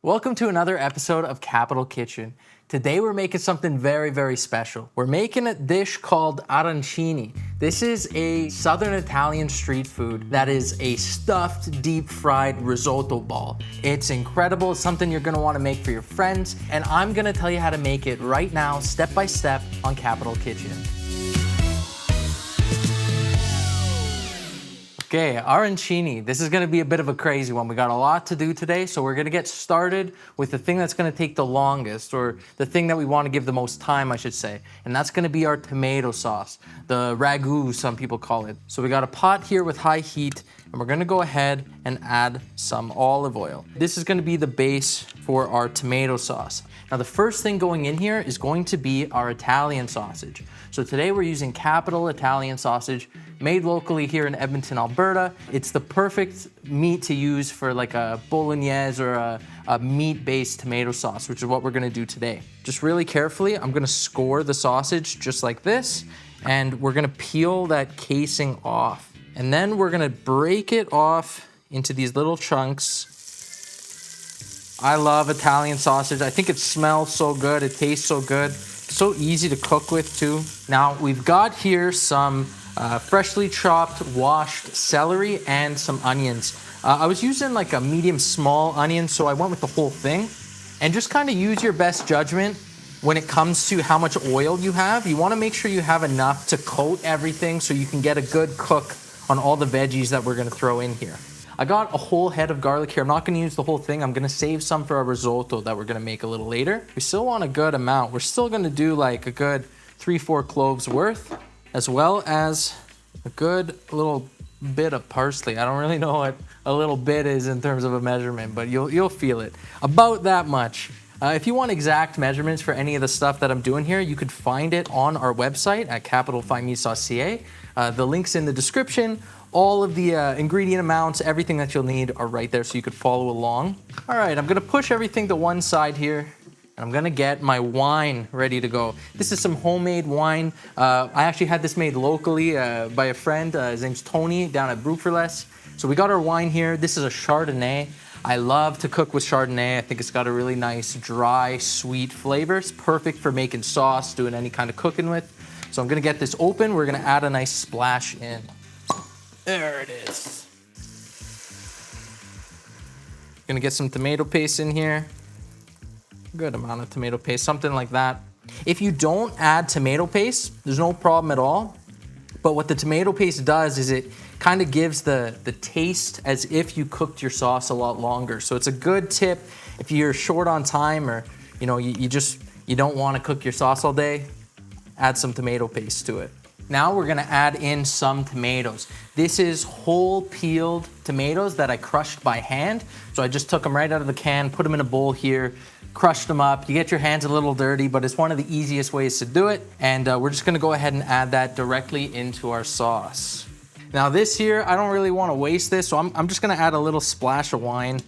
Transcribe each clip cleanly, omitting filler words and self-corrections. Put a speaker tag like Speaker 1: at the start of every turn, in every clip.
Speaker 1: Welcome to another episode of Capital Kitchen. Today we're making something very, very special. We're making a dish called arancini. This is a southern Italian street food that is a stuffed, deep fried risotto ball. It's incredible. It's something you're gonna wanna make for your friends, and I'm gonna tell you how to make it right now, step by step, on Capital Kitchen. Okay, arancini. This is gonna be a bit of a crazy one. We got a lot to do today, so we're gonna get started with the thing that's gonna take the longest, or the thing that we wanna give the most time, I should say. And that's gonna be our tomato sauce, the ragu, some people call it. So we got a pot here with high heat, and we're gonna go ahead and add some olive oil. This is gonna be the base for our tomato sauce. Now the first thing going in here is going to be our Italian sausage. So today we're using Capital Italian sausage, made locally here in Edmonton, Alberta. It's the perfect meat to use for like a bolognese or a meat-based tomato sauce, which is what we're gonna do today. Just really carefully, I'm gonna score the sausage just like this, and we're gonna peel that casing off. And then we're gonna break it off into these little chunks. I love Italian sausage. I think it smells so good, it tastes so good. So easy to cook with too. Now we've got here some freshly chopped, washed celery and some onions. I was using like a medium small onion, so I went with the whole thing. And just kind of use your best judgment when it comes to how much oil you have. You want to make sure you have enough to coat everything so you can get a good cook on all the veggies that we're going to throw in here. I got a whole head of garlic here. I'm not going to use the whole thing. I'm going to save some for our risotto that we're going to make a little later. We still want a good amount. We're still going to do like a good 3-4 cloves worth, as well as a good little bit of parsley. I don't really know what a little bit is in terms of a measurement, but you'll feel it. About that much. If you want exact measurements for any of the stuff that I'm doing here, you could find it on our website at capitalfinemeat.ca. The link's in the description. All of the ingredient amounts, everything that you'll need are right there so you could follow along. All right, I'm gonna push everything to one side here, and I'm gonna get my wine ready to go. This is some homemade wine. I actually had this made locally by a friend. His name's Tony down at Brewfurless. So we got our wine here. This is a Chardonnay. I love to cook with Chardonnay. I think it's got a really nice, dry, sweet flavor. It's perfect for making sauce, doing any kind of cooking with. So I'm gonna get this open. We're gonna add a nice splash in. There it is. Gonna get some tomato paste in here. Good amount of tomato paste, something like that. If you don't add tomato paste, there's no problem at all. But what the tomato paste does is it kind of gives the taste as if you cooked your sauce a lot longer. So it's a good tip if you're short on time, or you know you don't want to cook your sauce all day, add some tomato paste to it. Now we're gonna add in some tomatoes. This is whole peeled tomatoes that I crushed by hand. So I just took them right out of the can, put them in a bowl here, crushed them up. You get your hands a little dirty, but it's one of the easiest ways to do it. And we're just gonna go ahead and add that directly into our sauce. Now this here, I don't really wanna waste this, so I'm just gonna add a little splash of wine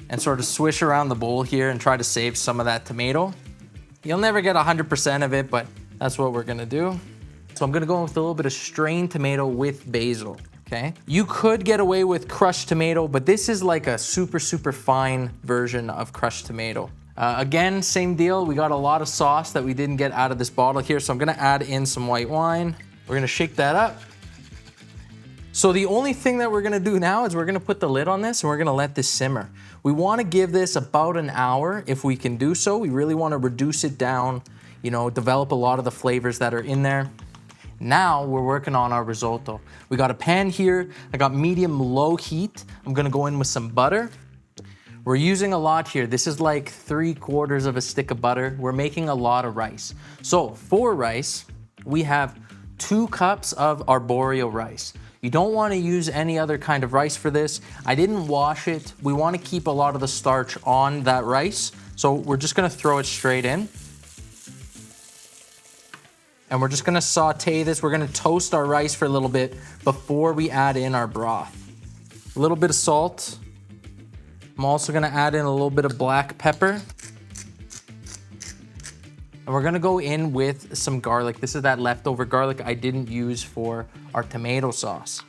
Speaker 1: and sort of swish around the bowl here and try to save some of that tomato. You'll never get 100% of it, but that's what we're gonna do. So I'm gonna go with a little bit of strained tomato with basil, okay? You could get away with crushed tomato, but this is like a super, super fine version of crushed tomato. Again, same deal. We got a lot of sauce that we didn't get out of this bottle here, so I'm gonna add in some white wine. We're gonna shake that up. So the only thing that we're gonna do now is we're gonna put the lid on this and we're gonna let this simmer. We wanna give this about an hour if we can do so. We really wanna reduce it down, you know, develop a lot of the flavors that are in there. Now we're working on our risotto. We got a pan here. I got medium low heat. I'm gonna go in with some butter. We're using a lot here. This is like 3/4 of a stick of butter. We're making a lot of rice. So for rice, we have 2 cups of arborio rice. You don't wanna use any other kind of rice for this. I didn't wash it. We wanna keep a lot of the starch on that rice. So we're just gonna throw it straight in. And we're just gonna saute this. We're gonna toast our rice for a little bit before we add in our broth. A little bit of salt. I'm also gonna add in a little bit of black pepper. And we're gonna go in with some garlic. This is that leftover garlic I didn't use for our tomato sauce.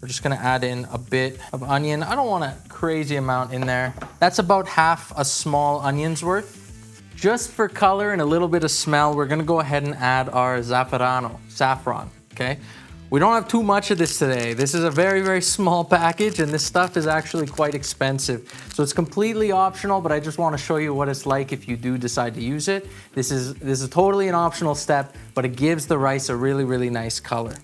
Speaker 1: We're just gonna add in a bit of onion. I don't want a crazy amount in there. That's about half a small onion's worth. Just for color and a little bit of smell, we're gonna go ahead and add our saffron, okay? We don't have too much of this today. This is a very, very small package, and this stuff is actually quite expensive. So it's completely optional, but I just wanna show you what it's like if you do decide to use it. This is totally an optional step, but it gives the rice a really, really nice color.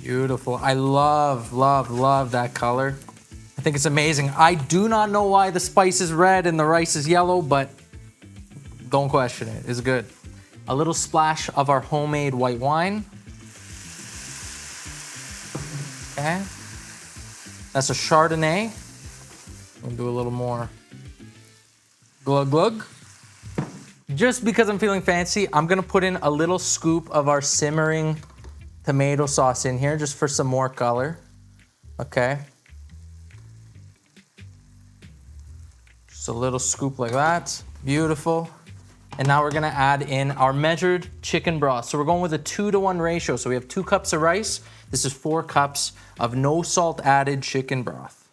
Speaker 1: Beautiful. I love, love, love that color. I think it's amazing. I do not know why the spice is red and the rice is yellow, but don't question it. It's good. A little splash of our homemade white wine. Okay. That's a Chardonnay. We'll do a little more glug glug. Just because I'm feeling fancy, I'm gonna put in a little scoop of our simmering tomato sauce in here just for some more color. Okay. Just a little scoop like that. Beautiful. And now we're gonna add in our measured chicken broth. So we're going with a 2-to-1 ratio. So we have 2 cups of rice. This is 4 cups of no salt added chicken broth.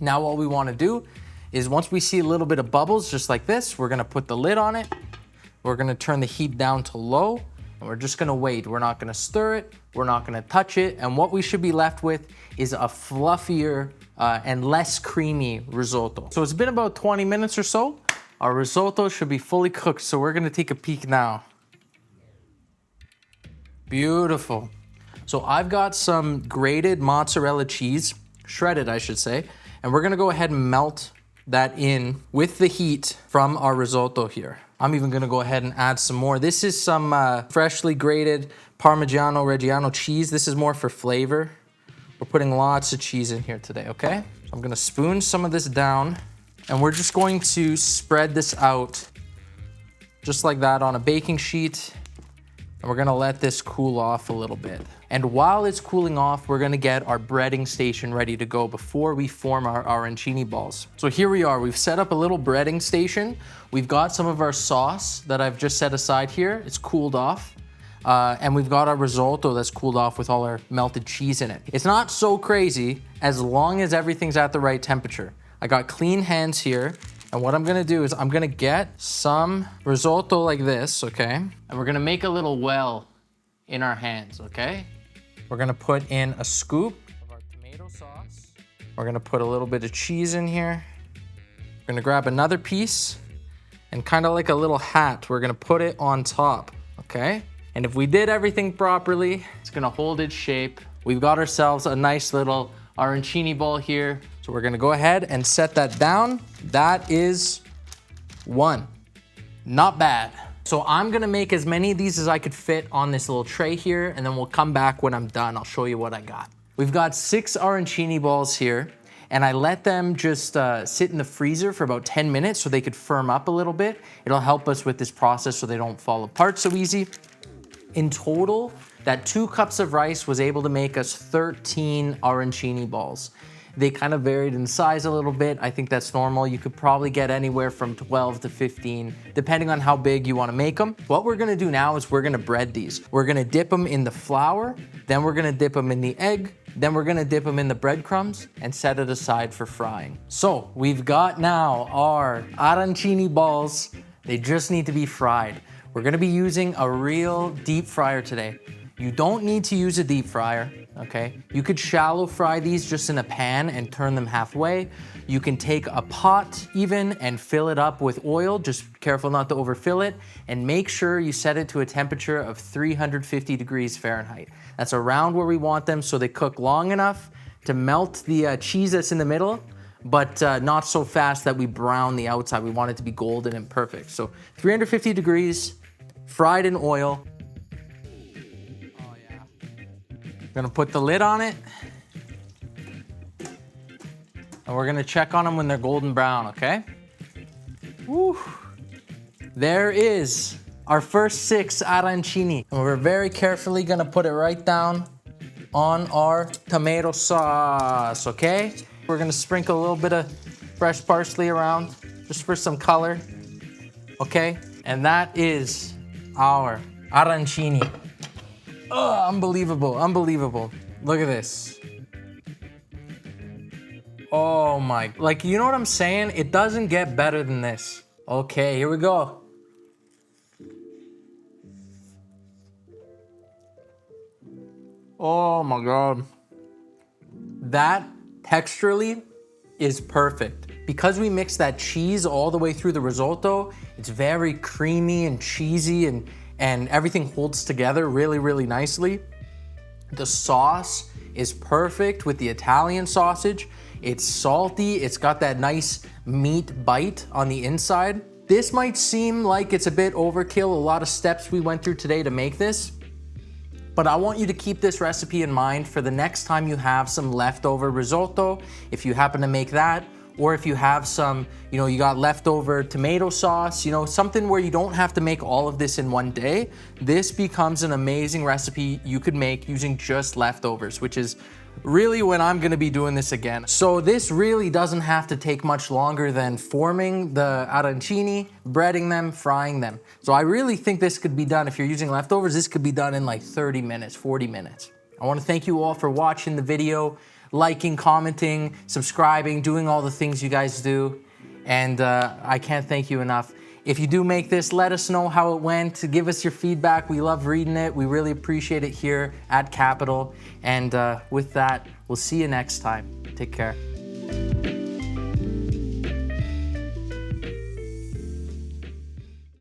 Speaker 1: Now what we wanna do is once we see a little bit of bubbles just like this, we're gonna put the lid on it. We're gonna turn the heat down to low, and we're just gonna wait. We're not gonna stir it, we're not gonna touch it, and what we should be left with is a fluffier and less creamy risotto. So it's been about 20 minutes or so. Our risotto should be fully cooked, so we're gonna take a peek now. Beautiful. So I've got some grated mozzarella cheese, shredded I should say, and we're gonna go ahead and melt that in with the heat from our risotto here. I'm even gonna go ahead and add some more. This is some freshly grated Parmigiano Reggiano cheese. This is more for flavor. We're putting lots of cheese in here today, okay? So I'm gonna spoon some of this down, and we're just going to spread this out just like that on a baking sheet. And we're gonna let this cool off a little bit. And while it's cooling off, we're gonna get our breading station ready to go before we form our arancini balls. So here we are, we've set up a little breading station. We've got some of our sauce that I've just set aside here. It's cooled off. And we've got our risotto that's cooled off with all our melted cheese in it. It's not so crazy as long as everything's at the right temperature. I got clean hands here. And what I'm gonna do is I'm gonna get some risotto like this, okay? And we're gonna make a little well in our hands, okay? We're gonna put in a scoop of our tomato sauce. We're gonna put a little bit of cheese in here. We're gonna grab another piece and kind of like a little hat, we're gonna put it on top, okay? And if we did everything properly, it's gonna hold its shape. We've got ourselves a nice little arancini ball here. So we're gonna go ahead and set that down. That is 1. Not bad. So I'm gonna make as many of these as I could fit on this little tray here, and then we'll come back when I'm done. I'll show you what I got. We've got 6 arancini balls here, and I let them just sit in the freezer for about 10 minutes so they could firm up a little bit. It'll help us with this process so they don't fall apart so easy. In total, that 2 cups of rice was able to make us 13 arancini balls. They kind of varied in size a little bit. I think that's normal. You could probably get anywhere from 12 to 15, depending on how big you want to make them. What we're gonna do now is we're gonna bread these. We're gonna dip them in the flour, then we're gonna dip them in the egg, then we're gonna dip them in the breadcrumbs and set it aside for frying. So we've got now our arancini balls. They just need to be fried. We're gonna be using a real deep fryer today. You don't need to use a deep fryer, okay? You could shallow fry these just in a pan and turn them halfway. You can take a pot even and fill it up with oil, just careful not to overfill it, and make sure you set it to a temperature of 350 degrees Fahrenheit. That's around where we want them so they cook long enough to melt the cheese that's in the middle, but not so fast that we brown the outside. We want it to be golden and perfect. So 350 degrees, fried in oil. Gonna put the lid on it. And we're gonna check on them when they're golden brown, okay? Woo. There is our first 6 arancini. And we're very carefully gonna put it right down on our tomato sauce, okay? We're gonna sprinkle a little bit of fresh parsley around just for some color, okay? And that is our Arancini. Oh, unbelievable, unbelievable. Look at this. Oh my, like, you know what I'm saying? It doesn't get better than this. Okay, here we go. Oh my God. That texturally is perfect. Because we mix that cheese all the way through the risotto, it's very creamy and cheesy and everything holds together really, really nicely. The sauce is perfect with the Italian sausage. It's salty, it's got that nice meat bite on the inside. This might seem like it's a bit overkill, a lot of steps we went through today to make this, but I want you to keep this recipe in mind for the next time you have some leftover risotto, if you happen to make that, or if you have some, you got leftover tomato sauce, something where you don't have to make all of this in one day. This becomes an amazing recipe you could make using just leftovers, which is really when I'm gonna be doing this again. So this really doesn't have to take much longer than forming the arancini, breading them, frying them. So I really think this could be done, if you're using leftovers, this could be done in like 30 minutes, 40 minutes. I wanna thank you all for watching the video, liking, commenting, subscribing, doing all the things you guys do. And I can't thank you enough. If you do make this, let us know how it went. Give us your feedback. We love reading it. We really appreciate it here at Capital. And with that, we'll see you next time. Take care.